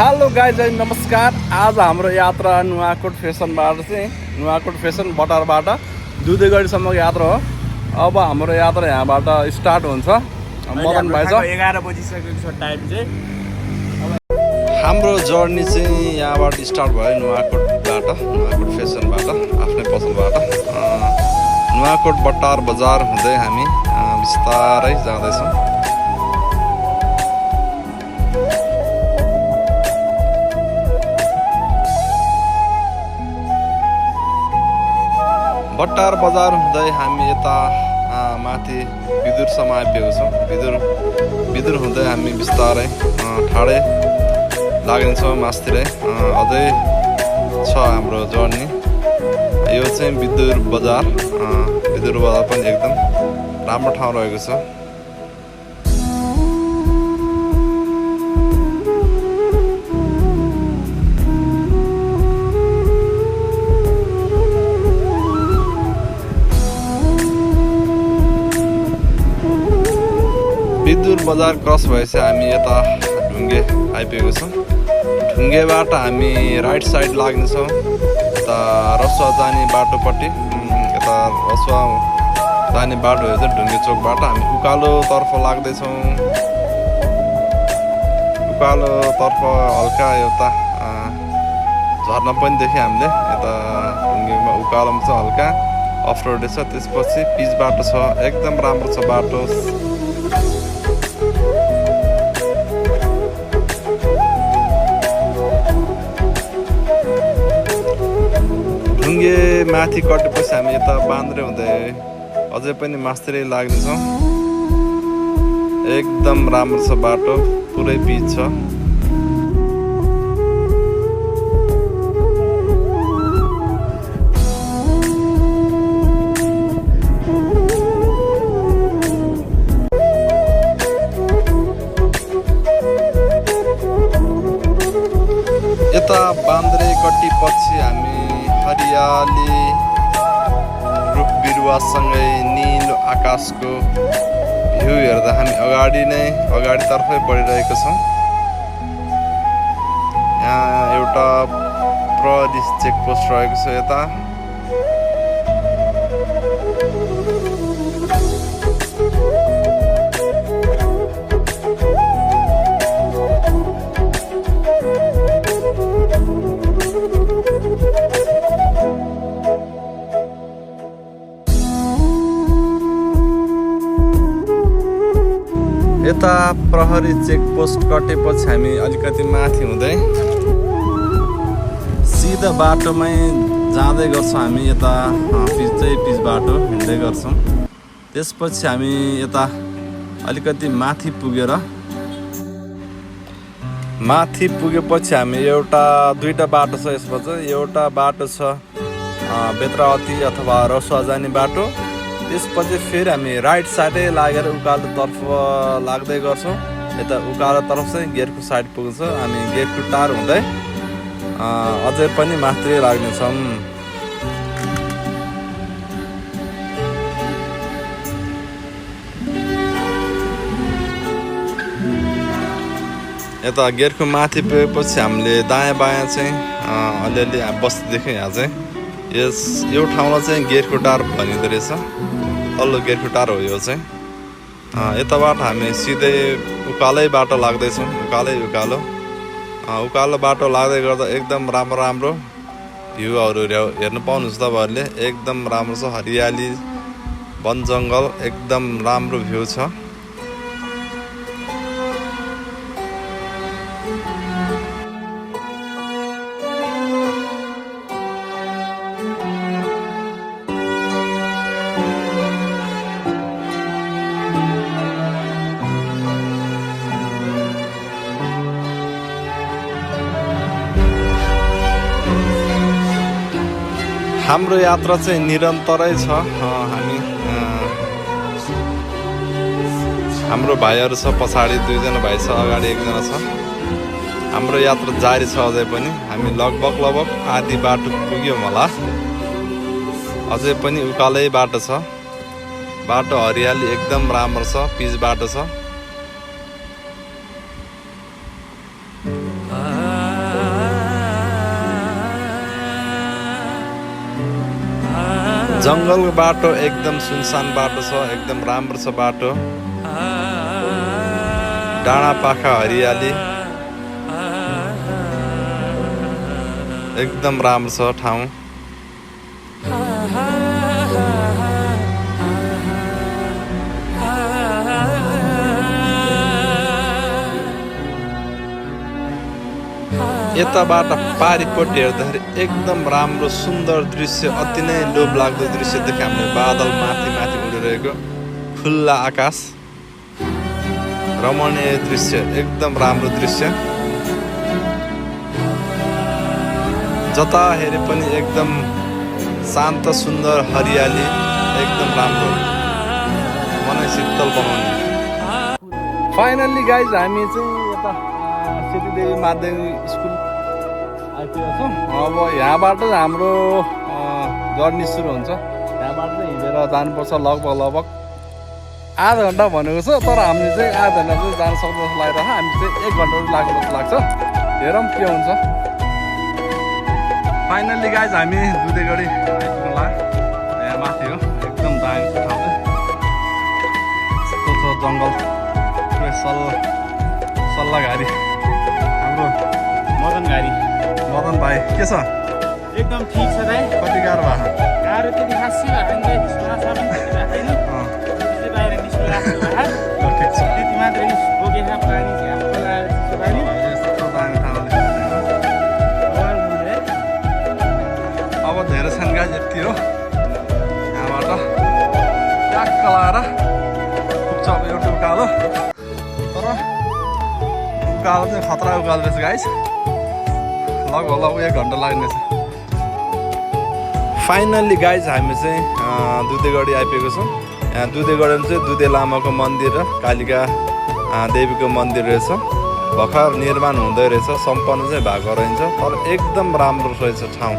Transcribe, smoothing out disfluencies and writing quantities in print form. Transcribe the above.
Hello guys नमस्कार। आज हाम्रो यात्रा नुवाकोट फेसनबाट चाहिँ नुवाकोट फेसन बटारबाट दुधेगढीसम्मको यात्रा हो। अब हाम्रो यात्रा यहाँबाट स्टार्ट हुन्छ। मदन भाइ छ 11 बजिसकेको छ टाइम चाहिँ। हाम्रो जर्नी चाहिँ यहाँबाट स्टार्ट भयो नुवाकोट फेसनबाट आफ्नै पसलबाट नुवाकोट बटार बजार हुँदै हामी बिस्तारै जाँदैछौँ। बटार बजार हुँदै हामी यता माथि बिदुरसम्म आइपुगेको छौँ। बिदुर हुँदै हामी बिस्तारै ठाडै लाग्नेछौँ मास्तिरै। अझै छ हाम्रो जर्नी। यो चाहिँ बिदुर बजार पनि एकदम राम्रो ठाउँ रहेको छ। बिदुर बजार क्रस भएपछि हामी यता ढुङ्गे आइपुगेको छौँ। ढुङ्गेबाट हामी राइट साइड लाग्नेछौँ यता रसुवा जाने बाटोपट्टि। यता रसुवा जाने बाटो हो चाहिँ ढुङ्गे चोकबाट हामी उकालोतर्फ लाग्दैछौँ। उकालोतर्फ हल्का एउटा झर्ना पनि देख्यौँ हामीले। यता ढुङ्गेमा उकालोमा चाहिँ हल्का अफ रोड छ। त्यसपछि पिच बाटो छ, एकदम राम्रो छ बाटो। ढुङ्गे माथि कटेपछि हामी यता बान्द्रे हुँदै अझै पनि मास्तिरै लाग्नेछौँ। एकदम राम्रो छ बाटो, पुरै पिच छ। यता बान्द्रे कट्टीपछि हामी हरियाली रुख बिरुवासँगै निलो आकाशको भ्यू हेर्दा हामी अगाडितर्फै बढिरहेको छौँ। यहाँ एउटा प्रहरी चेकपोस्ट रहेको छ। यता यता प्रहरी चेकपोस्ट कटेपछि हामी अलिकति माथि हुँदै सिधा बाटोमै जाँदै गर्छौँ। हामी यता पिच बाटो हिँड्दै गर्छौँ। त्यसपछि हामी यता अलिकति माथि पुगेपछि हामी दुईवटा बाटो छ। यसमा चाहिँ एउटा बाटो छ बेत्रावती अथवा रसुवा जाने बाटो। त्यसपछि फेरि हामी राइट साइडै लागेर उकालोतर्फ लाग्दै गर्छौँ। यता उकालोतर्फ चाहिँ गेरको साइड पुग्छ। हामी गेरको टार हुँदै अझै पनि माथि लाग्नेछौँ। यता गेरको माथि पुगेपछि हामीले दायाँ बायाँ चाहिँ अलिअलि बस्ती देख्यौँ। यहाँ चाहिँ यो ठाउँलाई चाहिँ गेरको टार भनिँदो रहेछ। तल्लो गेरको टार हो यो चाहिँ। यताबाट हामी सिधै उकालै बाटो लाग्दैछौँ। उकालो बाटो लाग्दै गर्दा एकदम राम्रो भ्यूहरू हेर्नु पाउनुहुन्छ तपाईँहरूले। एकदम राम्रो छ, हरियाली वन जङ्गल, एकदम राम्रो भ्यू छ। हाम्रो यात्रा चाहिँ निरन्तरै छ। हाम्रो भाइहरू छ, पछाडि दुईजना भाइ छ, अगाडि एकजना छ। हाम्रो यात्रा जारी छ अझै पनि। हामी लगभग आधी बाटो पुग्यौँ होला। अझै पनि उकालै बाटो छ। बाटो हरियाली एकदम राम्रो छ, पिच बाटो छ। जङ्गलको बाटो एकदम सुनसान बाटो छ, एकदम राम्रो छ बाटो। डाँडा पाखा हरियाली, एकदम राम्रो छ ठाउँ। यताबाट पारिपट्टि हेर्दाखेरि एकदम राम्रो सुन्दर दृश्य, अति नै लोभलाग्दो दृश्य देख्यो हामीले। बादल माथि माथि उडिरहेको, खुल्ला आकाश, रमणीय दृश्य, एकदम राम्रो दृश्य। जता हेरे पनि एकदम शान्त सुन्दर हरियाली, एकदम राम्रो, मनै शीतल बनाउने। फाइनल्ली गाइज हामी चाहिँ यता सेतीदेवी माध्यमिक स्कुल आइपुगेका छौँ। अब यहाँबाट हाम्रो जर्नी सुरु हुन्छ। यहाँबाट चाहिँ हिँडेर जानुपर्छ लगभग आधा घन्टा भनेको छ, तर हामीले चाहिँ आधा घन्टा चाहिँ जान सक्छ जस्तो लागिरहेको छ। हामी चाहिँ 1 घन्टा लाग्छ जस्तो लाग्छ। हेरौँ के हुन्छ। फाइनल्ली गाइज हामी दुधेगढी आइपुग्नुला। यहाँ माथि हो, एकदम दामी छ ठाउँ चाहिँ। यस्तो छ जङ्गल, सल्लाघारी। हाम्रो मदन भाइ के छ? एकदम ठिक छ दाइ। कति गाह्रो भएको? गाह्रो त्यति खासै भएको छैन दाइ, छोराछोरी त्यति भएको छैन। त्यसले बाहिर निस्किनु लाग्छ भए ठिक छ। त्यति मात्रै बोकेका पानी चाहिँ आफू लगाएर चिसो पानी। यस्तो दामी ठाउँले अब धेरै छन् गाइज, यति हो। यहाँबाट ट्याक्क लगाएर पुग्छ अब एउटा उकालो, तर उकालो चाहिँ खतरा उकालो रहेछ गाइज। लगभग 1 घन्टा लाग्नेछ। फाइनल्ली गाइज हामी चाहिँ दुधेगढी आइपुगेको छौँ। यहाँ दुधेगढीमा चाहिँ दुधे लामाको मन्दिर र कालिका देवीको मन्दिर रहेछ। भर्खर निर्माण हुँदै रहेछ, सम्पन्न चाहिँ भएको रहन्छ, तर एकदम राम्रो रहेछ ठाउँ।